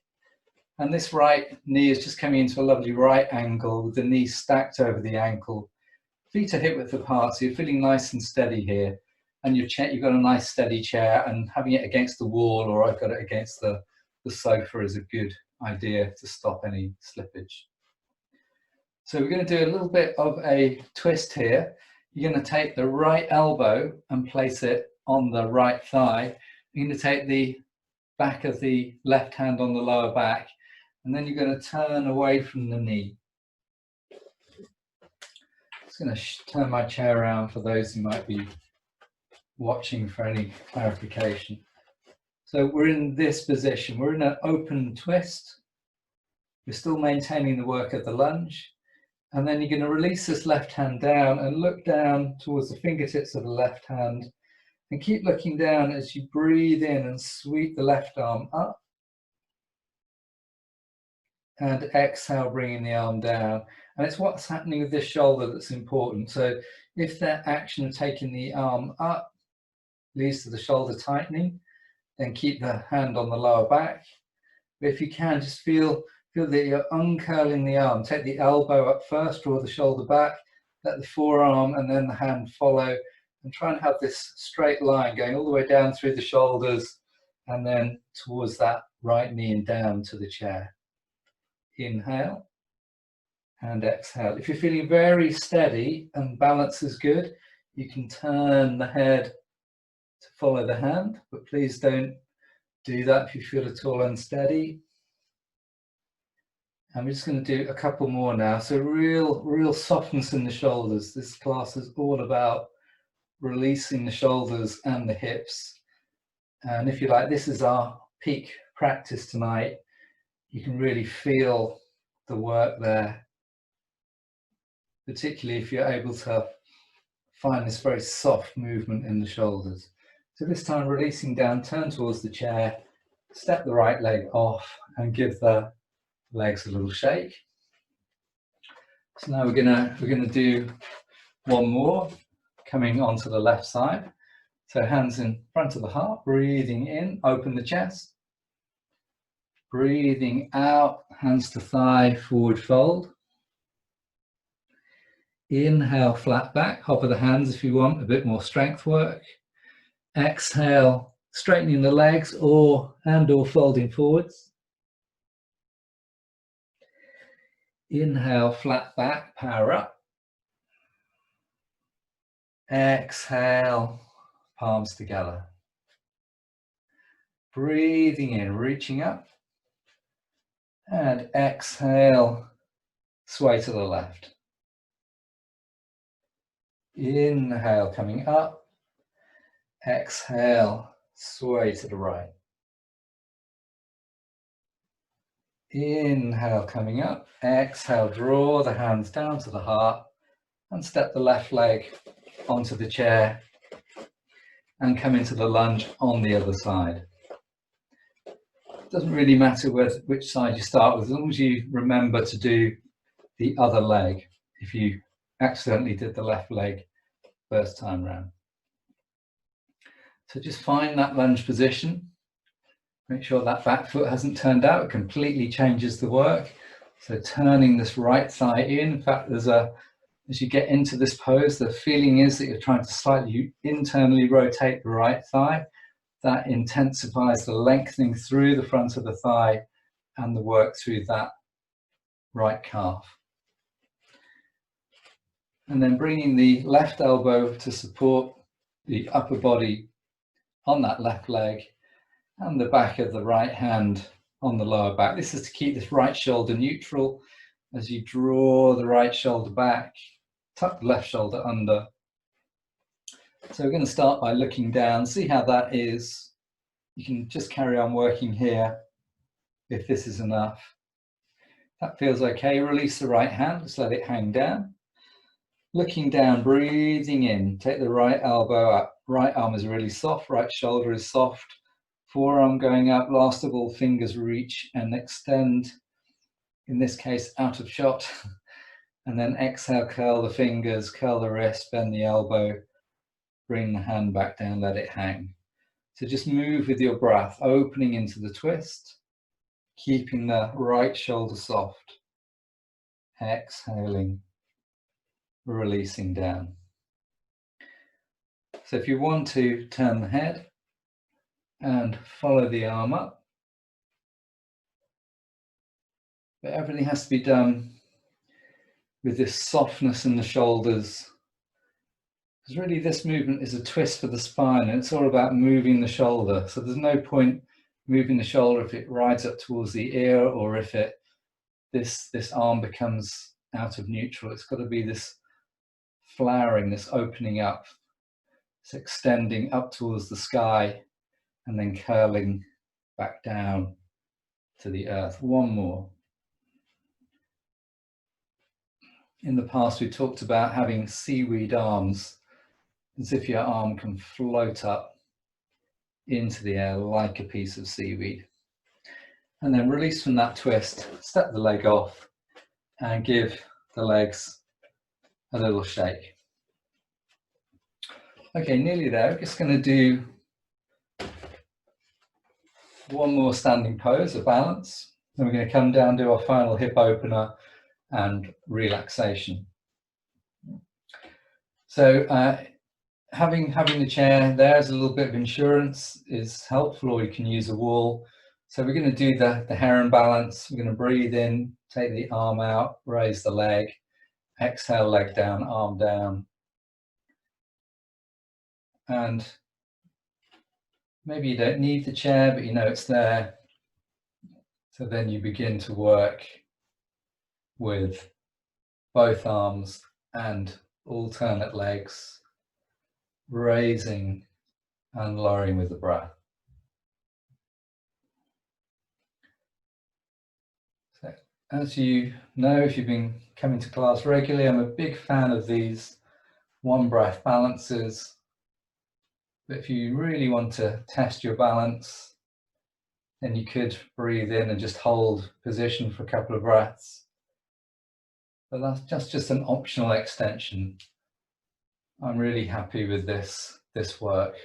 And this right knee is just coming into a lovely right angle with the knee stacked over the ankle. Feet are hip width apart, so you're feeling nice and steady here. And your chair, you've got a nice steady chair, and having it against the wall, or I've got it against the sofa, is a good idea to stop any slippage. So we're going to do a little bit of a twist here. You're going to take the right elbow and place it on the right thigh. You're going to take the back of the left hand on the lower back, and then you're going to turn away from the knee. I'm just going to turn my chair around for those who might be watching for any clarification. So we're in this position. We're in an open twist. We're still maintaining the work of the lunge. And then you're going to release this left hand down and look down towards the fingertips of the left hand, and keep looking down as you breathe in and sweep the left arm up. And exhale, bringing the arm down. And it's what's happening with this shoulder that's important. So if that action of taking the arm up leads to the shoulder tightening, then keep the hand on the lower back. But if you can, just feel that you're uncurling the arm. Take the elbow up first, draw the shoulder back, let the forearm and then the hand follow, and try and have this straight line going all the way down through the shoulders and then towards that right knee and down to the chair. Inhale and exhale. If you're feeling very steady and balance is good, you can turn the head to follow the hand, but please don't do that if you feel at all unsteady. And we're just going to do a couple more now. So real softness in the shoulders. This class is all about releasing the shoulders and the hips. And if you like, this is our peak practice tonight. You can really feel the work there, particularly if you're able to find this very soft movement in the shoulders. So this time, releasing down, turn towards the chair, step the right leg off and give the legs a little shake. So now we're gonna do one more, coming onto the left side. So hands in front of the heart, breathing in, open the chest. Breathing out, hands to thigh, forward fold. Inhale, flat back, hop of the hands if you want a bit more strength work. Exhale, straightening the legs or folding forwards. Inhale, flat back, power up. Exhale, palms together. Breathing in, reaching up. And exhale, sway to the left. Inhale, coming up. Exhale, sway to the right. Inhale, coming up. Exhale, draw the hands down to the heart and step the left leg onto the chair and come into the lunge on the other side. Doesn't really matter which side you start with, as long as you remember to do the other leg if you accidentally did the left leg first time round. So just find that lunge position. Make sure that back foot hasn't turned out. It completely changes the work. So turning this right thigh in fact, as you get into this pose, the feeling is that you're trying to slightly internally rotate the right thigh. That intensifies the lengthening through the front of the thigh and the work through that right calf. And then bringing the left elbow to support the upper body on that left leg and the back of the right hand on the lower back. This is to keep this right shoulder neutral as you draw the right shoulder back, tuck the left shoulder under. So we're going to start by looking down, see how that is. You can just carry on working here if this is enough. That feels okay. Release the right hand, just let it hang down. Looking down, breathing in, take the right elbow up. Right arm is really soft, right shoulder is soft. Forearm going up, last of all, fingers reach and extend, in this case, out of shot. And then exhale, curl the fingers, curl the wrist, bend the elbow, bring the hand back down, let it hang. So just move with your breath, opening into the twist, keeping the right shoulder soft, exhaling, releasing down. So if you want to turn the head and follow the arm up, but everything has to be done with this softness in the shoulders. Because really this movement is a twist for the spine and it's all about moving the shoulder. So there's no point moving the shoulder if it rides up towards the ear or if this arm becomes out of neutral. It's got to be this flowering, this opening up, it's extending up towards the sky and then curling back down to the earth. One more. In the past, we talked about having seaweed arms, as if your arm can float up into the air like a piece of seaweed. And then release from that twist, step the leg off and give the legs a little shake. Okay, nearly there. We're just going to do one more standing pose, a balance. Then we're going to come down, do our final hip opener and relaxation. So having the chair there as a little bit of insurance is helpful, or you can use a wall. So we're going to do the heron balance. We're going to breathe in, take the arm out, raise the leg, exhale, leg down, arm down. And maybe you don't need the chair, but you know it's there. So then you begin to work with both arms and alternate legs, raising and lowering with the breath. So, as you know, if you've been coming to class regularly, I'm a big fan of these one breath balances. But if you really want to test your balance, then you could breathe in and just hold position for a couple of breaths. But that's just an optional extension. I'm really happy with this work.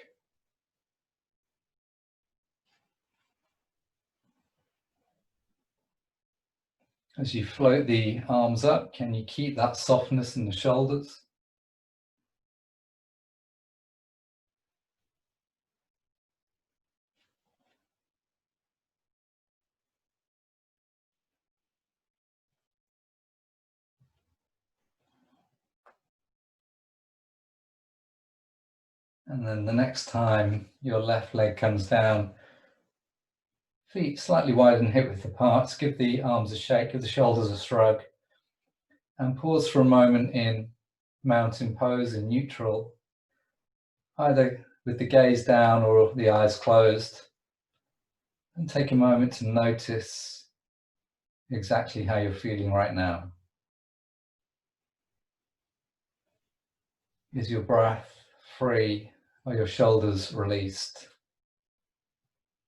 As you float the arms up, can you keep that softness in the shoulders? And then the next time your left leg comes down, feet slightly wider than hip width apart, give the arms a shake, give the shoulders a shrug, and pause for a moment in mountain pose in neutral, either with the gaze down or the eyes closed. And take a moment to notice exactly how you're feeling right now. Is your breath free? Are your shoulders released?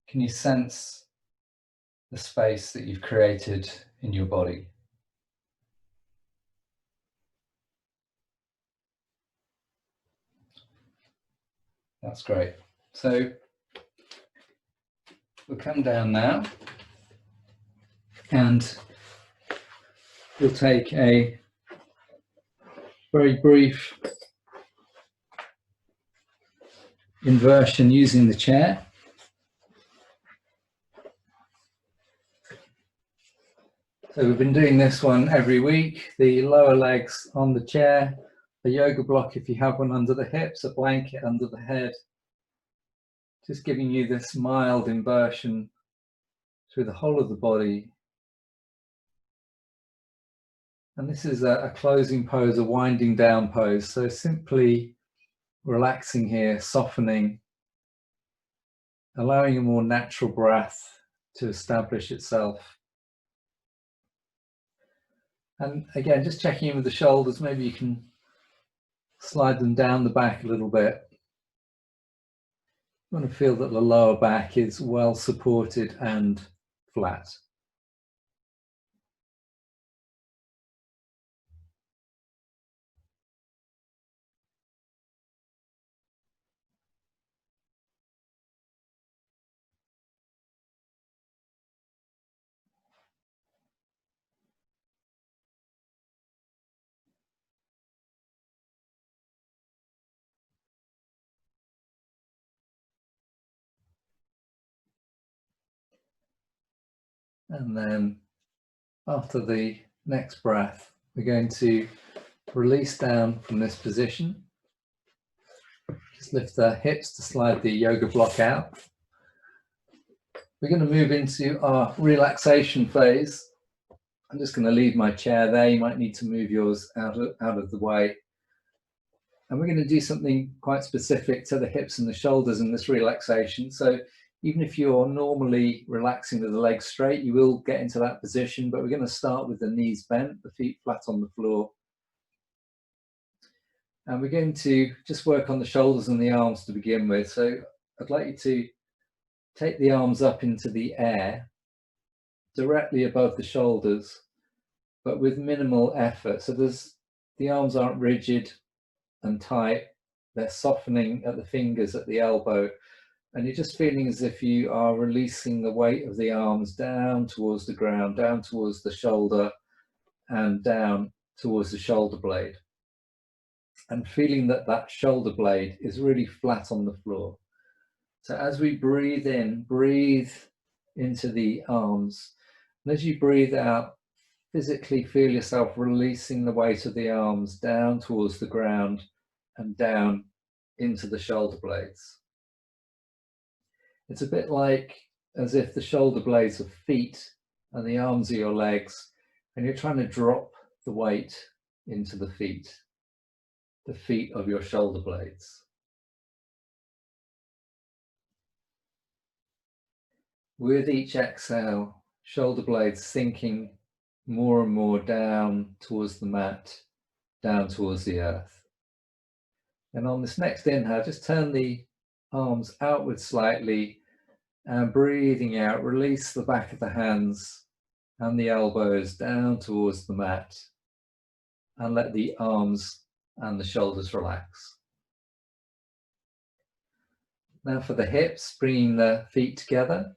Can you sense the space that you've created in your body? That's great. So we'll come down now and we'll take a very brief inversion using the chair. So we've been doing this one every week. The lower legs on the chair, a yoga block if you have one under the hips, a blanket under the head. Just giving you this mild inversion through the whole of the body. And this is a closing pose, a winding down pose. So simply relaxing here, softening, allowing a more natural breath to establish itself. And again, just checking in with the shoulders, maybe you can slide them down the back a little bit. You want to feel that the lower back is well supported and flat. And then after the next breath, we're going to release down from this position. Just lift the hips to slide the yoga block out. We're going to move into our relaxation phase. I'm just going to leave my chair there. You might need to move yours out of the way. And we're going to do something quite specific to the hips and the shoulders in this relaxation. So even if you're normally relaxing with the legs straight, you will get into that position, but we're going to start with the knees bent, the feet flat on the floor. And we're going to just work on the shoulders and the arms to begin with. So I'd like you to take the arms up into the air, directly above the shoulders, but with minimal effort. So the arms aren't rigid and tight, they're softening at the fingers at the elbow. And you're just feeling as if you are releasing the weight of the arms down towards the ground, down towards the shoulder, and down towards the shoulder blade. And feeling that that shoulder blade is really flat on the floor. So as we breathe in, breathe into the arms. And as you breathe out, physically feel yourself releasing the weight of the arms down towards the ground and down into the shoulder blades. It's a bit like as if the shoulder blades are feet and the arms are your legs, and you're trying to drop the weight into the feet of your shoulder blades. With each exhale, shoulder blades sinking more and more down towards the mat, down towards the earth. And on this next inhale, just turn the arms outward slightly and breathing out, release the back of the hands and the elbows down towards the mat and let the arms and the shoulders relax. Now for the hips, bringing the feet together.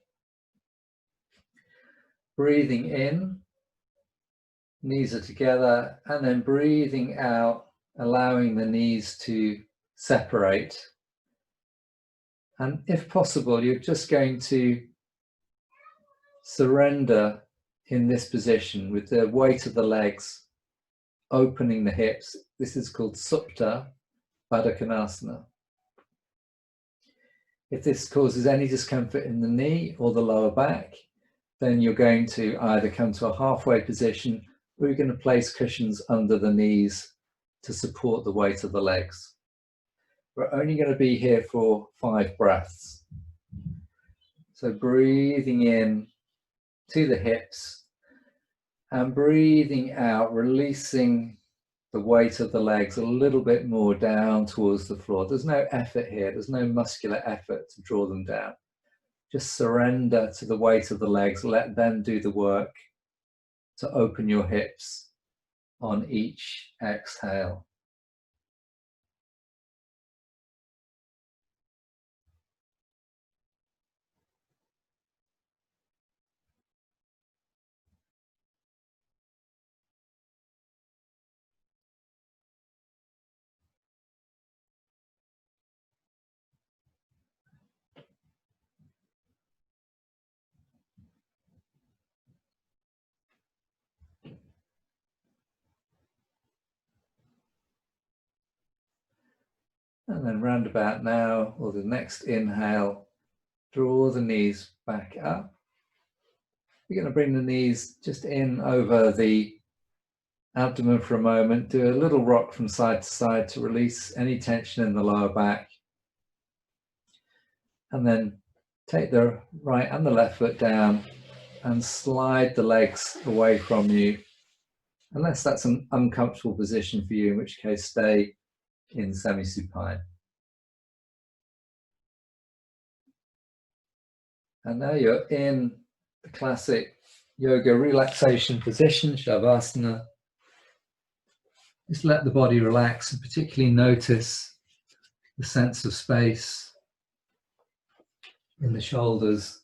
Breathing in, knees are together, and then breathing out, allowing the knees to separate. And if possible, you're just going to surrender in this position with the weight of the legs opening the hips. This is called Supta Baddha Konasana. If this causes any discomfort in the knee or the lower back, then you're going to either come to a halfway position or you're going to place cushions under the knees to support the weight of the legs. We're only going to be here for 5 breaths. So breathing in to the hips and breathing out, releasing the weight of the legs a little bit more down towards the floor. There's no effort here. There's no muscular effort to draw them down. Just surrender to the weight of the legs. Let them do the work to open your hips on each exhale. And then round about now, or the next inhale, draw the knees back up. You're going to bring the knees just in over the abdomen for a moment. Do a little rock from side to side to release any tension in the lower back. And then take the right and the left foot down and slide the legs away from you, unless that's an uncomfortable position for you, in which case stay in semi-supine. And now you're in the classic yoga relaxation position, Shavasana. Just let the body relax and particularly notice the sense of space in the shoulders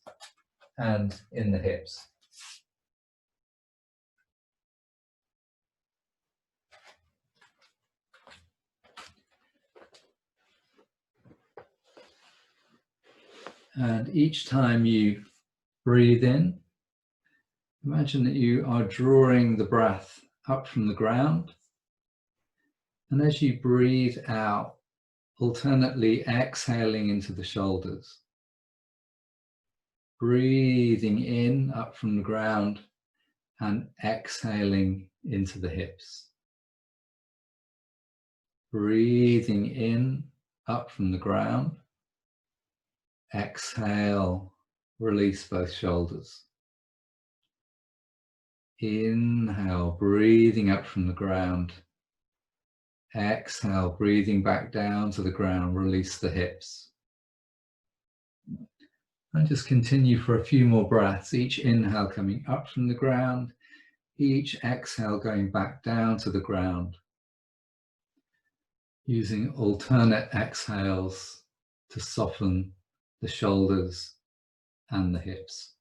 and in the hips. And each time you breathe in, imagine that you are drawing the breath up from the ground. And as you breathe out, alternately exhaling into the shoulders. Breathing in up from the ground and exhaling into the hips. Breathing in up from the ground. Exhale, release both shoulders. Inhale, breathing up from the ground. Exhale, breathing back down to the ground, release the hips. And just continue for a few more breaths, each inhale coming up from the ground, each exhale going back down to the ground, using alternate exhales to soften the shoulders and the hips.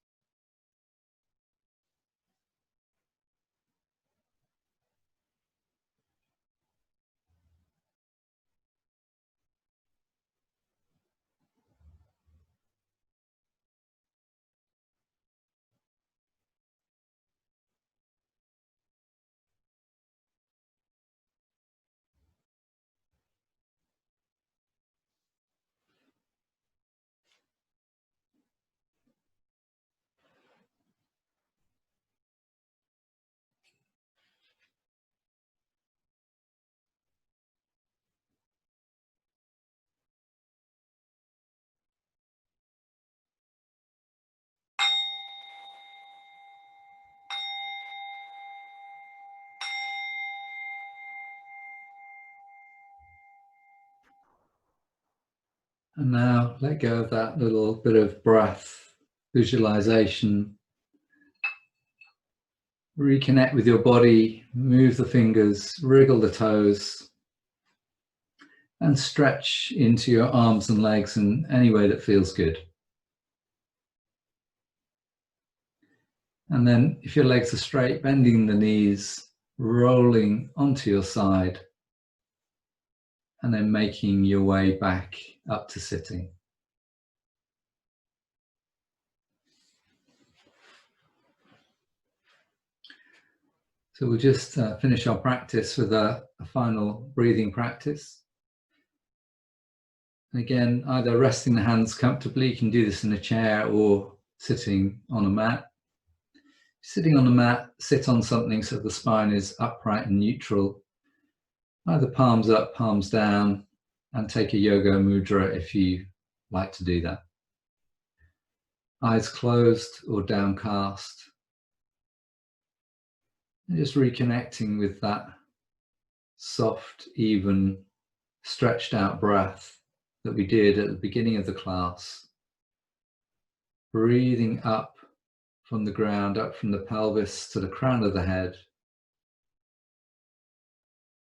And now let go of that little bit of breath visualization. Reconnect with your body, move the fingers, wriggle the toes, and stretch into your arms and legs in any way that feels good. And then if your legs are straight, bending the knees, rolling onto your side, and then making your way back up to sitting. So we'll just finish our practice with a final breathing practice. Again, either resting the hands comfortably, you can do this in a chair or sitting on a mat. Sitting on a mat, sit on something so the spine is upright and neutral. Either palms up, palms down, and take a yoga mudra if you like to do that. Eyes closed or downcast. And just reconnecting with that soft, even, stretched out breath that we did at the beginning of the class. Breathing up from the ground, up from the pelvis to the crown of the head.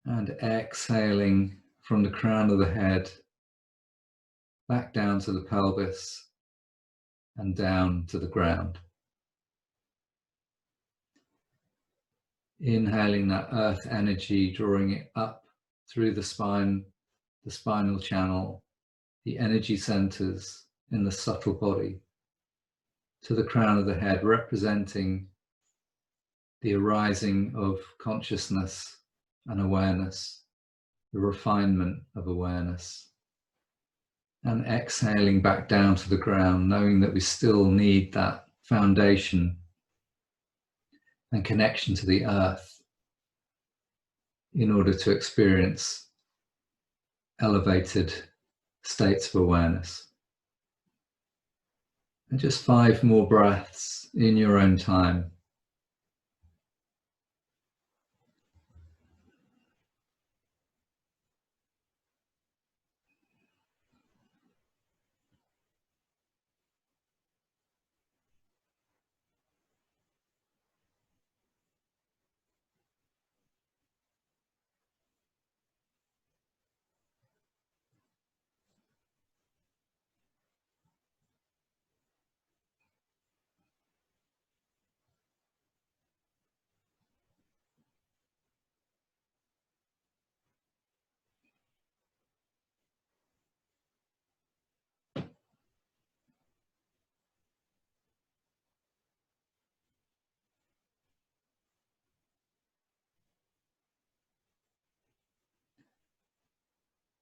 And exhaling from the crown of the head back down to the pelvis and down to the ground. Inhaling that earth energy, drawing it up through the spine, the spinal channel, the energy centers in the subtle body to the crown of the head, representing the arising of consciousness and awareness, the refinement of awareness. And exhaling back down to the ground, knowing that we still need that foundation and connection to the earth in order to experience elevated states of awareness. And just 5 more breaths in your own time.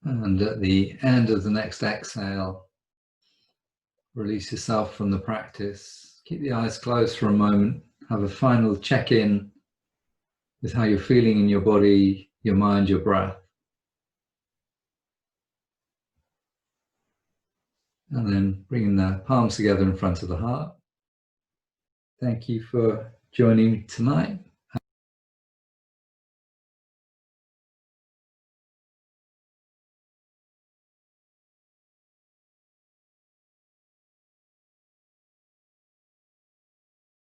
And at the end of the next exhale, release yourself from the practice. Keep the eyes closed for a moment. Have a final check-in with how you're feeling in your body, your mind, your breath. And then bringing the palms together in front of the heart. Thank you for joining me tonight.